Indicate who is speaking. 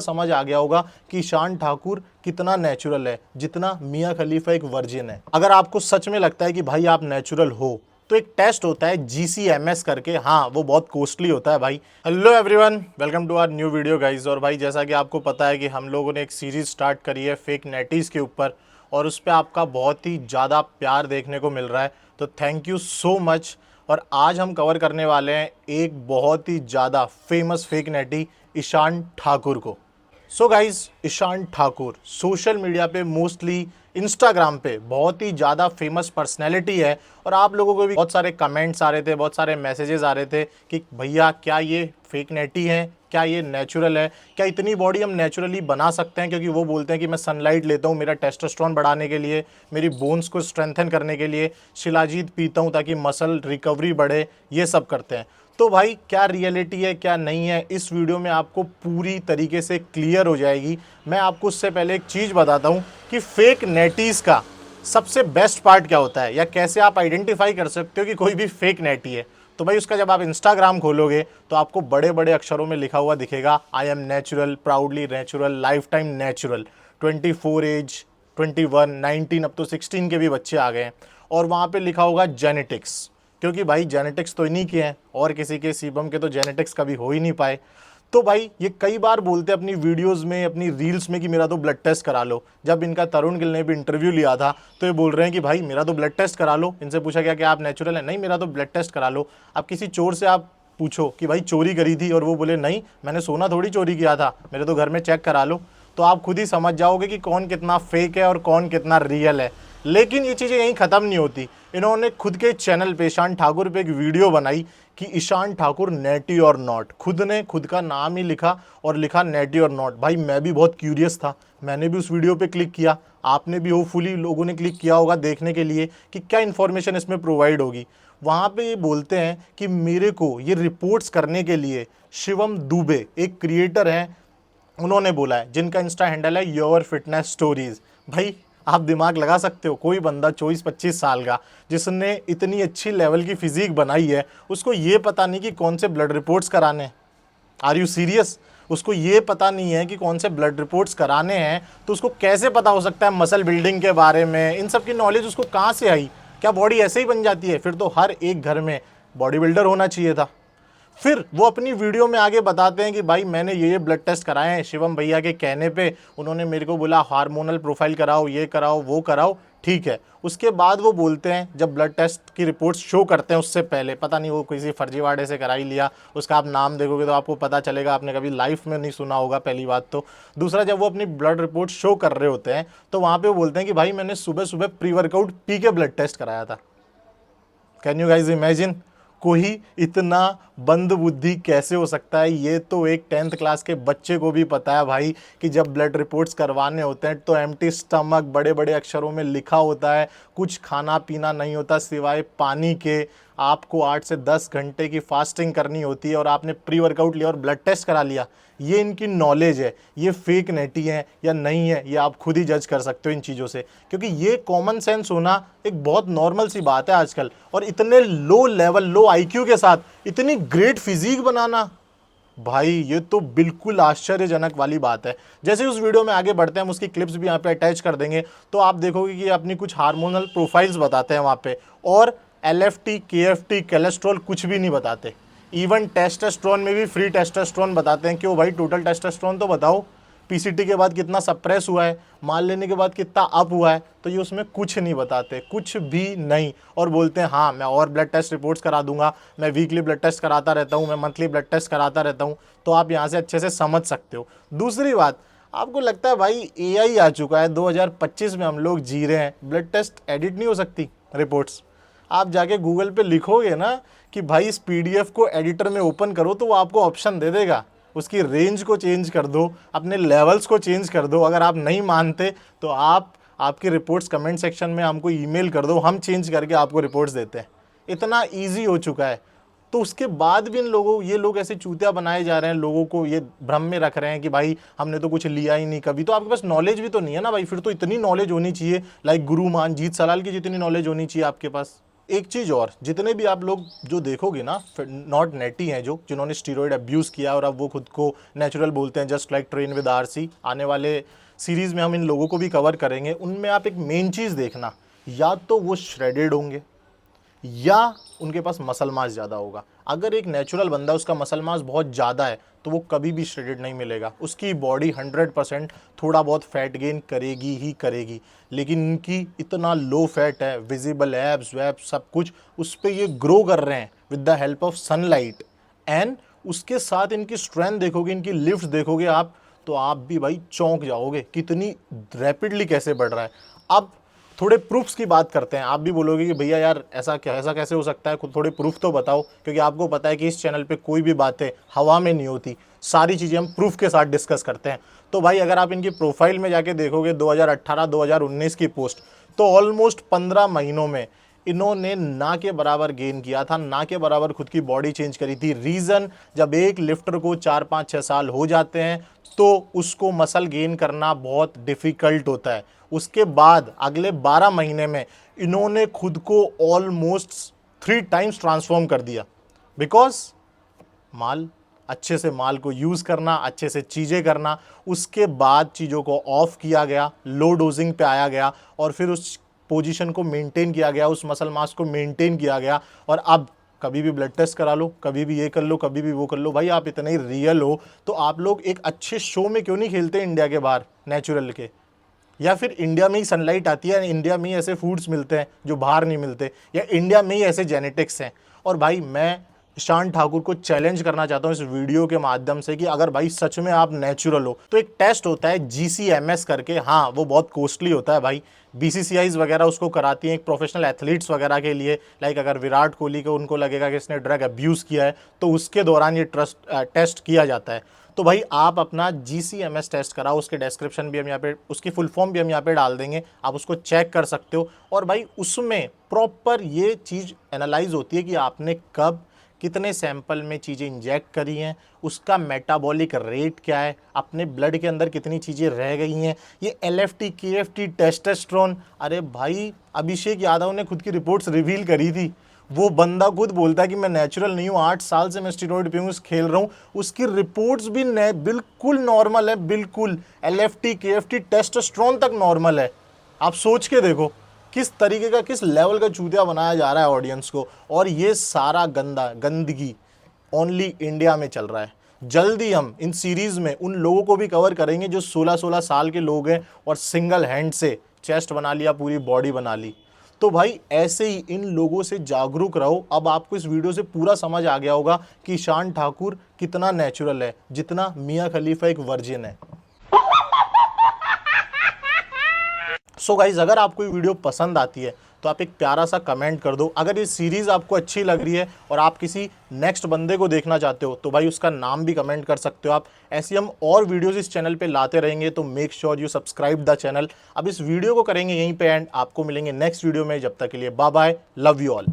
Speaker 1: समझ आ गया होगा कि ईशान ठाकुर कितना नेचुरल है, जितना मियां खलीफा एक वर्जिन है। अगर आपको सच में लगता है कि भाई आप नेचुरल हो तो एक टेस्ट होता है GCMS करके, हाँ वो बहुत कॉस्टली होता है भाई। Hello everyone, welcome to our new video guys. और भाई जैसा कि आपको पता है कि हम लोगों ने एक सीरीज स्टार्ट करी है फेक नेटीज के ऊपर, और उस पर आपका बहुत ही ज़्यादा प्यार देखने को मिल रहा है, तो थैंक यू सो मच। और आज हम कवर करने वाले हैं एक बहुत ही ज़्यादा famous fake natty Ishan Thakur को। So guys, Ishan Thakur social media पे मोस्टली इंस्टाग्राम पे बहुत ही ज़्यादा फेमस पर्सनैलिटी है, और आप लोगों को भी बहुत सारे कमेंट्स आ रहे थे, बहुत सारे मैसेजेस आ रहे थे कि भैया क्या ये फेक नेटी है, क्या ये नेचुरल है, क्या इतनी बॉडी हम नेचुरली बना सकते हैं। क्योंकि वो बोलते हैं कि मैं सनलाइट लेता हूँ मेरा टेस्टोस्टेरोन बढ़ाने के लिए, मेरी बोन्स को स्ट्रेंथन करने के लिए, शिलाजीत पीता हूँ ताकि मसल रिकवरी बढ़े, ये सब करते हैं। तो भाई क्या रियलिटी है क्या नहीं है, इस वीडियो में आपको पूरी तरीके से क्लियर हो जाएगी। मैं आपको उससे पहले एक चीज़ बताता हूँ कि फेक नेटीज़ का सबसे बेस्ट पार्ट क्या होता है, या कैसे आप आइडेंटिफाई कर सकते हो कि कोई भी फेक नेटी है। तो भाई उसका जब आप इंस्टाग्राम खोलोगे तो आपको बड़े बड़े अक्षरों में लिखा हुआ दिखेगा, I am natural, proudly natural, lifetime natural, 24 age, 21, 19, अब तो 16 के भी बच्चे आ गए हैं। और वहाँ पे लिखा होगा जेनेटिक्स, क्योंकि भाई जेनेटिक्स तो इन्हीं के हैं, और किसी के सीबम के तो जेनेटिक्स कभी हो ही नहीं पाए। तो भाई ये कई बार बोलते हैं अपनी वीडियोस में, अपनी रील्स में कि मेरा तो ब्लड टेस्ट करा लो। जब इनका तरुण गिल ने भी इंटरव्यू लिया था तो ये बोल रहे हैं कि भाई मेरा तो ब्लड टेस्ट करा लो। इनसे पूछा गया कि आप नेचुरल हैं, नहीं मेरा तो ब्लड टेस्ट करा लो। अब किसी चोर से आप पूछो कि भाई चोरी करी थी, और वो बोले नहीं मैंने सोना थोड़ी चोरी किया था, मेरे तो घर में चेक करा लो, तो आप खुद ही समझ जाओगे कि कौन कितना फेक है और कौन कितना रियल है। लेकिन ये चीज़ें यहीं ख़त्म नहीं होती। इन्होंने खुद के चैनल पे ईशान ठाकुर पे एक वीडियो बनाई कि ईशान ठाकुर नेटी और नॉट, खुद ने खुद का नाम ही लिखा और लिखा नेटी और नॉट। भाई मैं भी बहुत क्यूरियस था, मैंने भी उस वीडियो पे क्लिक किया, आपने भी होपफुली लोगों ने क्लिक किया होगा देखने के लिए कि क्या इन्फॉर्मेशन इसमें प्रोवाइड होगी। वहाँ पे ये बोलते हैं कि मेरे को ये रिपोर्ट्स करने के लिए शिवम दुबे एक क्रिएटर हैं, उन्होंने बोला है, जिनका इंस्टा हैंडल है योर फिटनेस स्टोरीज। भाई आप दिमाग लगा सकते हो, कोई बंदा 24-25 साल का जिसने इतनी अच्छी लेवल की फिजिक बनाई है, उसको ये पता नहीं कि कौन से ब्लड रिपोर्ट्स कराने हैं। Are you serious? उसको ये पता नहीं है कि कौन से ब्लड रिपोर्ट्स कराने हैं, तो उसको कैसे पता हो सकता है मसल बिल्डिंग के बारे में? इन सब की नॉलेज उसको कहाँ से आई? क्या बॉडी ऐसे ही बन जाती है? फिर तो हर एक घर में बॉडी बिल्डर होना चाहिए था। फिर वो अपनी वीडियो में आगे बताते हैं कि भाई मैंने ये ब्लड टेस्ट कराए हैं शिवम भैया के कहने पे, उन्होंने मेरे को बोला हार्मोनल प्रोफाइल कराओ, ये कराओ, वो कराओ, ठीक है। उसके बाद वो बोलते हैं, जब ब्लड टेस्ट की रिपोर्ट्स शो करते हैं उससे पहले, पता नहीं वो किसी फर्जीवाड़े से करा ही लिया, उसका आप नाम देखोगे तो आपको पता चलेगा, आपने कभी लाइफ में नहीं सुना होगा, पहली बात तो। दूसरा, जब वो अपनी ब्लड रिपोर्ट शो कर रहे होते हैं तो वहाँ पर वो बोलते हैं कि भाई मैंने सुबह सुबह प्री वर्कआउट पी के ब्लड टेस्ट कराया था। Can you guys imagine? कोई इतना बंद बुद्धि कैसे हो सकता है? ये तो एक 10th क्लास के बच्चे को भी पता है भाई कि जब ब्लड रिपोर्ट्स करवाने होते हैं तो एम्प्टी स्टमक बड़े बड़े अक्षरों में लिखा होता है, कुछ खाना पीना नहीं होता सिवाय पानी के, आपको 8 से 10 घंटे की फास्टिंग करनी होती है, और आपने प्री वर्कआउट लिया और ब्लड टेस्ट करा लिया। ये इनकी नॉलेज है। ये फेक नेटी है या नहीं है, ये आप खुद ही जज कर सकते हो इन चीज़ों से, क्योंकि ये कॉमन सेंस होना एक बहुत नॉर्मल सी बात है आजकल। और इतने लो लेवल, लो आईक्यू के साथ इतनी ग्रेट फिजिक बनाना, भाई ये तो बिल्कुल आश्चर्यजनक वाली बात है। जैसे उस वीडियो में आगे बढ़ते हैं, हम उसकी क्लिप्स भी यहाँ पे अटैच कर देंगे, तो आप देखोगे कि अपनी कुछ हार्मोनल प्रोफाइल्स बताते हैं वहाँ पे, और LFT, KFT, कोलेस्ट्रॉल कुछ भी नहीं बताते। इवन टेस्टोस्टेरोन में भी फ्री टेस्टोस्टेरोन बताते हैं। क्यों भाई? टोटल टेस्टोस्टेरोन तो बताओ, PCT के बाद कितना सप्रेस हुआ है, मान लेने के बाद कितना अप हुआ है, तो ये उसमें कुछ नहीं बताते, कुछ भी नहीं। और बोलते हैं हाँ मैं और ब्लड टेस्ट रिपोर्ट्स करा दूंगा, मैं वीकली ब्लड टेस्ट कराता रहता हूँ, मैं मंथली ब्लड टेस्ट कराता रहता हूँ। तो आप यहाँ से अच्छे से समझ सकते हो। दूसरी बात, आपको लगता है भाई AI आ चुका है, 2025 में हम लोग जी रहे हैं, ब्लड टेस्ट एडिट नहीं हो सकती रिपोर्ट्स? आप जाके गूगल पे लिखोगे ना कि भाई इस PDF को एडिटर में ओपन करो, तो वो आपको ऑप्शन दे देगा, उसकी रेंज को चेंज कर दो, अपने लेवल्स को चेंज कर दो। अगर आप नहीं मानते तो आप आपकी रिपोर्ट्स कमेंट सेक्शन में हमको ईमेल कर दो, हम चेंज करके आपको रिपोर्ट्स देते हैं। इतना ईजी हो चुका है। तो उसके बाद भी ये लोग ऐसे चूतिया बनाए जा रहे हैं, लोगों को ये भ्रम में रख रहे हैं कि भाई हमने तो कुछ लिया ही नहीं कभी। तो आपके पास नॉलेज भी तो नहीं है ना भाई, फिर तो इतनी नॉलेज होनी चाहिए, लाइक गुरु मान जीत सलाल की जितनी नॉलेज होनी चाहिए आपके पास। एक चीज़ और, जितने भी आप लोग जो देखोगे ना, नॉट नेटी हैं जो जिन्होंने स्टीरॉयड अब्यूज़ किया और अब वो खुद को नेचुरल बोलते हैं, just like train with RC, आने वाले सीरीज़ में हम इन लोगों को भी कवर करेंगे। उनमें आप एक मेन चीज़ देखना, या तो वो श्रेडेड होंगे या उनके पास मसल मास ज़्यादा होगा। अगर एक नेचुरल बंदा उसका मसल मास बहुत ज़्यादा है तो वो कभी भी श्रेडेड नहीं मिलेगा। उसकी बॉडी 100% थोड़ा बहुत फैट गेन करेगी ही करेगी, लेकिन इनकी इतना लो फैट है, विजिबल एब्स वैब्स सब कुछ, उस पर ये ग्रो कर रहे हैं with the help of sunlight. And उसके साथ इनकी स्ट्रेंथ देखोगे, इनकी लिफ्ट देखोगे आप, तो आप भी भाई चौंक जाओगे कितनी रैपिडली कैसे बढ़ रहा है। अब थोड़े प्रूफ्स की बात करते हैं। आप भी बोलोगे कि भैया यार ऐसा कैसे हो सकता है, खुद थोड़े प्रूफ तो बताओ, क्योंकि आपको पता है कि इस चैनल पे कोई भी बातें हवा में नहीं होती, सारी चीज़ें हम प्रूफ के साथ डिस्कस करते हैं। तो भाई अगर आप इनकी प्रोफाइल में जाके देखोगे 2018-2019 की पोस्ट, तो ऑलमोस्ट 15 महीनों में इन्होंने ना के बराबर गेन किया था, ना के बराबर खुद की बॉडी चेंज करी थी। रीज़न, जब एक लिफ्टर को 4-5-6 साल हो जाते हैं तो उसको मसल गेन करना बहुत डिफ़िकल्ट होता है। उसके बाद अगले 12 महीने में इन्होंने खुद को ऑलमोस्ट 3 टाइम्स ट्रांसफॉर्म कर दिया। बिकॉज माल, अच्छे से माल को यूज़ करना, अच्छे से चीज़ें करना, उसके बाद चीज़ों को ऑफ किया गया, लो डोजिंग पे आया गया और फिर उस पोजीशन को मेंटेन किया गया, उस मसल मास को मेंटेन किया गया। और अब कभी भी ब्लड टेस्ट करा लो, कभी भी ये कर लो, कभी भी वो कर लो। भाई आप इतने ही रियल हो तो आप लोग एक अच्छे शो में क्यों नहीं खेलते इंडिया के बाहर नेचुरल के, या फिर इंडिया में ही सनलाइट आती है, इंडिया में ही ऐसे फूड्स मिलते हैं जो बाहर नहीं मिलते, या इंडिया में ही ऐसे जेनेटिक्स हैं। और भाई मैं ईशान ठाकुर को चैलेंज करना चाहता हूं इस वीडियो के माध्यम से कि अगर भाई सच में आप नेचुरल हो तो एक टेस्ट होता है GCMS करके, हाँ वो बहुत कॉस्टली होता है भाई, BCCIs वगैरह उसको कराती हैं एक प्रोफेशनल एथलीट्स वगैरह के लिए। लाइक अगर विराट कोहली को उनको लगेगा कि इसने ड्रग अब्यूज़ किया है तो उसके दौरान ये टेस्ट किया जाता है। तो भाई आप अपना GCMS टेस्ट कराओ, उसके डिस्क्रिप्शन भी हम यहाँ पे, उसकी फुल फॉर्म भी हम यहाँ पे डाल देंगे, आप उसको चेक कर सकते हो। और भाई उसमें प्रॉपर ये चीज़ एनालाइज होती है कि आपने कब कितने सैंपल में चीज़ें इंजेक्ट करी हैं, उसका मेटाबॉलिक रेट क्या है, अपने ब्लड के अंदर कितनी चीज़ें रह गई हैं, ये LFT KFT टेस्टोस्टेरोन। अरे भाई अभिषेक यादव ने खुद की रिपोर्ट्स रिवील करी थी, वो बंदा खुद बोलता है कि मैं नेचुरल नहीं हूँ, 8 साल से मैं स्टीरॉयड पे खेल रहा हूँ, उसकी रिपोर्ट्स भी बिल्कुल नॉर्मल है, बिल्कुल LFT KFT टेस्टोस्टेरोन तक नॉर्मल है। आप सोच के देखो किस तरीके का, किस लेवल का चूतिया बनाया जा रहा है ऑडियंस को। और ये सारा गंदगी ओनली इंडिया में चल रहा है। जल्दी हम इन सीरीज में उन लोगों को भी कवर करेंगे जो 16-16 साल के लोग हैं और सिंगल हैंड से चेस्ट बना लिया, पूरी बॉडी बना ली। तो भाई ऐसे ही इन लोगों से जागरूक रहो। अब आपको इस वीडियो से पूरा समझ आ गया होगा कि ईशान ठाकुर कितना नेचुरल है, जितना मियां खलीफा एक वर्जिन है। सो गाइज अगर आपको ये वीडियो पसंद आती है तो आप एक प्यारा सा कमेंट कर दो। अगर ये सीरीज़ आपको अच्छी लग रही है और आप किसी नेक्स्ट बंदे को देखना चाहते हो तो भाई उसका नाम भी कमेंट कर सकते हो आप। ऐसी हम और वीडियोस इस चैनल पे लाते रहेंगे, तो make sure you subscribe the channel. अब इस वीडियो को करेंगे यहीं पे एंड, आपको मिलेंगे नेक्स्ट वीडियो में। जब तक के लिए bye bye, love you all.